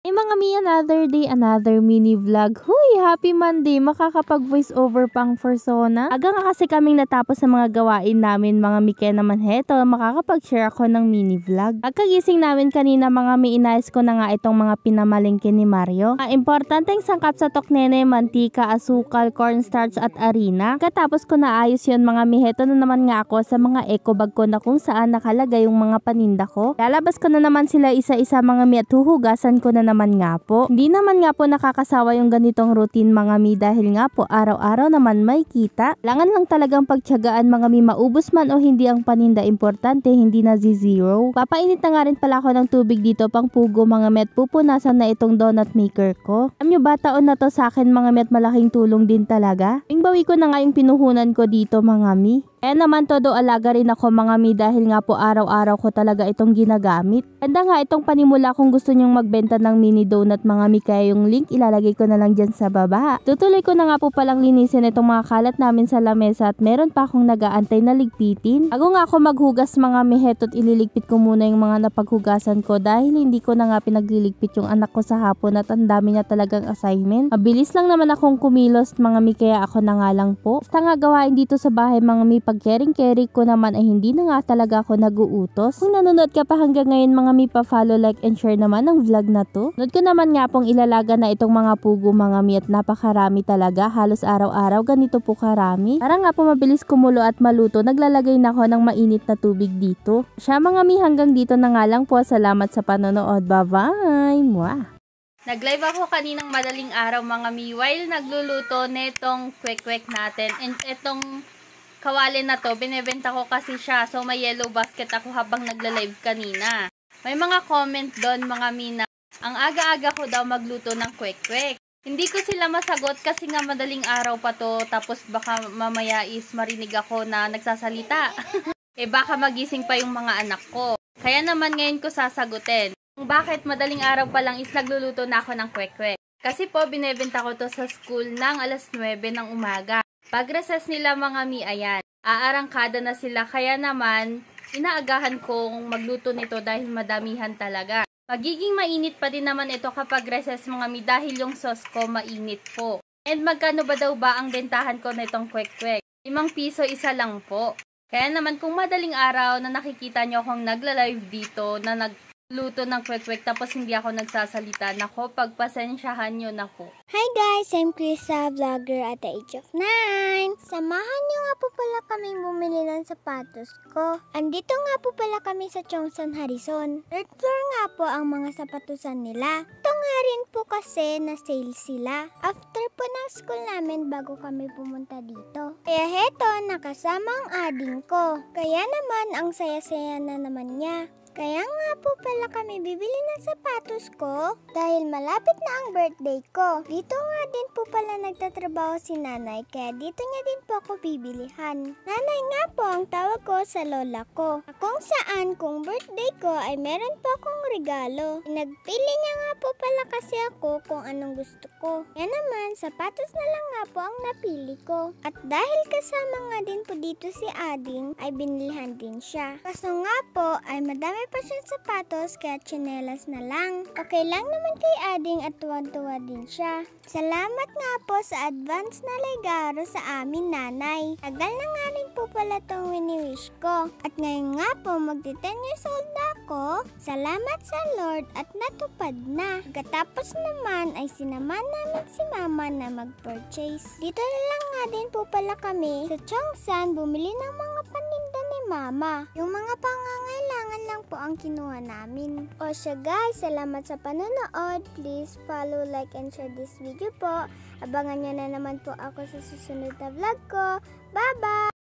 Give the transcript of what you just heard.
Mga mi, another day, another mini vlog. Huy, happy Monday! Makakapag voice over pang persona. Aga nga kasi kaming natapos sa mga gawain namin mga mi, kaya naman heto, makakapag-share ako ng mini vlog. Pagkagising namin kanina mga mi, inayos ko na nga itong mga pinamalingkin ni Mario. Importanteng sangkap sa toknene, mantika, asukal, cornstarch at harina. Katapos ko naayos yun mga mi, heto na naman nga ako sa mga eco bag ko na kung saan nakalagay yung mga paninda ko. Lalabas ko na naman sila isa-isa mga mi at huhugasan ko na naman nga po. Hindi naman nga po nakakasawa yung ganitong routine mga mi dahil nga po araw-araw naman may kita. Langan lang talagang pagtiyagaan mga mi, maubos man o hindi ang paninda, importante hindi na zero. Papainit na nga rin pala ako ng tubig dito pang pugo mga mi at pupunasan na itong donut maker ko. Alam nyo ba, taon na to sa akin mga mi at malaking tulong din talaga. Bawi ko na nga yung pinuhunan ko dito mga mi. Kaya naman todo alaga rin ako mga mi dahil nga po araw-araw ko talaga itong ginagamit. Ganda nga itong panimula kung gusto nyong magbenta ng mini donut mga mi, kaya yung link ilalagay ko na lang dyan sa baba. Tutuloy ko na nga po palang linisin itong mga kalat namin sa lamesa at meron pa akong nagaantay na ligpitin. Bago nga ako maghugas mga mi, heto't ililigpit ko muna yung mga napaghugasan ko dahil hindi ko na nga pinagliligpit yung anak ko sa hapon at ang dami niya talagang assignment. Mabilis lang naman akong kumilos mga mi, kaya ako na nga lang po. Basta nga gawain dito sa bahay mga mi, pag caring ko naman ay hindi na nga talaga ako nag-uutos. Kung nanonood ka pa hanggang ngayon mga mi, pa-follow, like and share naman ang vlog na to. Nood ko naman nga pong ilalaga na itong mga pugo mga mi at napakarami talaga. Halos araw-araw ganito po karami. Para nga po mabilis kumulo at maluto, naglalagay na ako ng mainit na tubig dito. Siya mga mi, hanggang dito na nga lang po. Salamat sa panonood. Bye-bye! Mwah! Nag-live ako kaninang madaling araw mga mi while nagluluto netong kwek-kwek natin. And etong kawali na to, binebenta ko kasi siya. So, may yellow basket ako habang nagla-live kanina. May mga comment doon mga mina. Ang aga-aga ko daw magluto ng kwek-kwek. Hindi ko sila masagot kasi nga madaling araw pa to. Tapos baka mamaya is marinig ako na nagsasalita. Baka magising pa yung mga anak ko. Kaya naman ngayon ko sasagutin. Kung bakit madaling araw pa lang is nagluluto na ako ng kwek-kwek. Kasi po, binebenta ko to sa school ng alas 9 ng umaga. Pag recess nila mga mi, ayan, aarangkada na sila, kaya naman inaagahan kong magluto nito dahil madamihan talaga. Magiging mainit pa din naman ito kapag recess mga mi dahil yung sauce ko mainit po. And magkano ba daw ba ang bentahan ko nitong kwek-kwek? 5 piso isa lang po. Kaya naman kung madaling araw na nakikita nyo akong nagla-live dito na nagluto ng kwek-kwek tapos hindi ako nagsasalita, nako, pagpasensyahan nyo na po. Hi guys, I'm Krisa, vlogger at the age of 9. Samahan nyo nga po pala kaming bumili ng sapatos ko. Andito nga po pala kami sa Chongsan, Harrison. Third floor nga po ang mga sapatusan nila. Ito nga rin po kasi na sale sila. After po ng school namin bago kami pumunta dito. Kaya heto, nakasama ang ading ko. Kaya naman ang saya-saya na naman niya. Kaya nga po pala kami bibili ng sapatos ko dahil malapit na ang birthday ko. Dito nga din po pala nagtatrabaho si nanay, kaya dito niya din po ako bibilihan. Nanay nga po ang tawag ko sa lola ko. Kung saan kung birthday ko ay meron po akong regalo. Nagpili niya nga po pala kasi ako kung anong gusto ko. Kaya naman sapatos na lang nga po ang napili ko. At dahil kasama nga din po dito si ading ay binilihan din siya. Kaso nga po ay madami pa siyang sapatos kaya tsinelas na lang. Okay lang naman kay ading at tuwan-tuwa din siya. Salamat nga po sa advance na regalo sa amin nanay. Tagal na nga rin po pala itong wini-wish ko. At ngayon nga po magti 10 years old na ako. Salamat sa Lord at natupad na. Pagkatapos naman ay sinamahan namin si mama na mag-purchase. Dito na lang nga din po pala kami sa Chongsan bumili ng mga paninda ni mama. Yung mga pangangailangan lang po ang kinuha namin. O siya guys, salamat sa panonood. Please follow, like, and share this video po. Abangan nyo na naman po ako sa susunod na vlog ko. Bye-bye!